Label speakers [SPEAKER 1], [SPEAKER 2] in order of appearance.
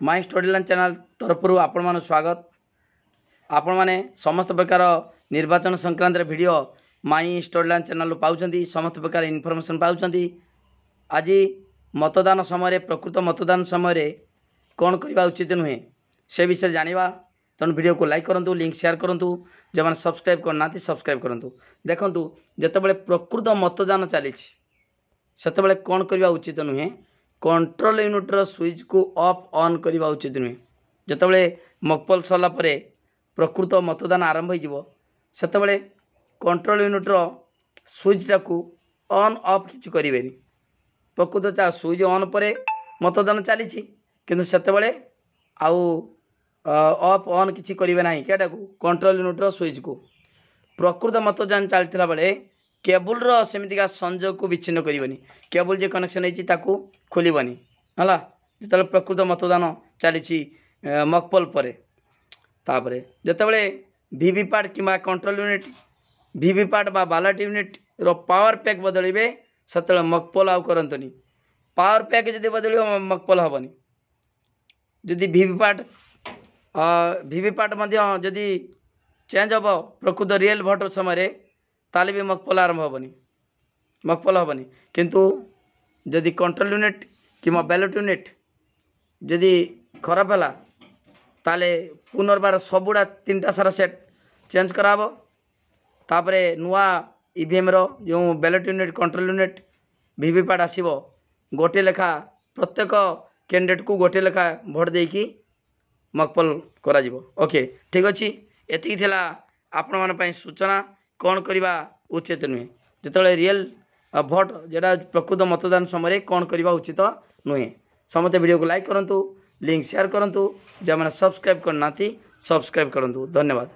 [SPEAKER 1] माई स्टडीलैंड channel तरफ आपण मान स्वागत। आपण माने समस्त प्रकार निर्वाचन संक्रांत वीडियो माई स्टडीलैंड चैनल पाउछंती, समस्त प्रकार इनफॉरमेशन पाउछंती। आज मतदान समय प्रकृत मतदान समय कौन करवा उचित नुहे से विषय जानिबा। तेणु वीडियो को लाइक करूँ, लिंक शेयर करूँ, जो मैंने सब्सक्राइब करना सब्सक्राइब करूँ। देखूँ जितेबाला प्रकृत मतदान चली से कौन करवा उचित नुहे, कंट्रोल यूनिट्र स्विच को ऑफ ऑन करवा उचित नुहे। जितेबाला मकपोल सरला प्रकृत मतदान आरंभ होते कंट्रोल यूनिट्र स्विचटा को ऑन ऑफ किसी करें। प्रकृत स्विच ऑन पर मतदान चली किंतु सेतेबेले आउ ऑफ ऑन किसी करेंगे ना क्या कंट्रोल यूनिट्र स्विच को। प्रकृत मतदान चलता बेले केबुल सेमतिका संजोग को विच्छिन्न करनी, केबुल जो कनेक्शन होती खोलनी है जो प्रकृत मतदान चली मकपोल पर। तापर जितेबाला वीवीपैट कि कंट्रोल यूनिट वीवीपैट बा बैलेट यूनिट रो पावर पैक बदलिए से मकपोल आउ करतनी। पावर पैक जब बदल मकपोल हेनी। जदि वीवीपैट जदि चेंज हम प्रकृत रियल भोट समय ताले भी मकपोल आरंभ हेनी। किंतु जदि कंट्रोल यूनिट कि बैलेट यूनिट जदि खराब है ताले पुनर्बार सबुड़ा 3टा सारा सेट चेंज कराब। तापरे नुआ ईवीएम रो जो ballot unit control unit VVPAT आसीबो गोटे लेखा प्रत्येक कैंडिडेट को गोटे लेखा भोट देकी मकपोल करा जिवो। ओके ठीक अच्छे, एति थिला आपण मन पई सूचना कौन करवा उचित नुहे। जितेबाला रियल भोट जेटा प्रकृत मतदान समय कौन करवा उचित नुहे। समस्त वीडियो को लाइक करूँ, लिंक शेयर करूँ, जो मैंने सब्सक्राइब करना सब्सक्राइब करूँ। धन्यवाद।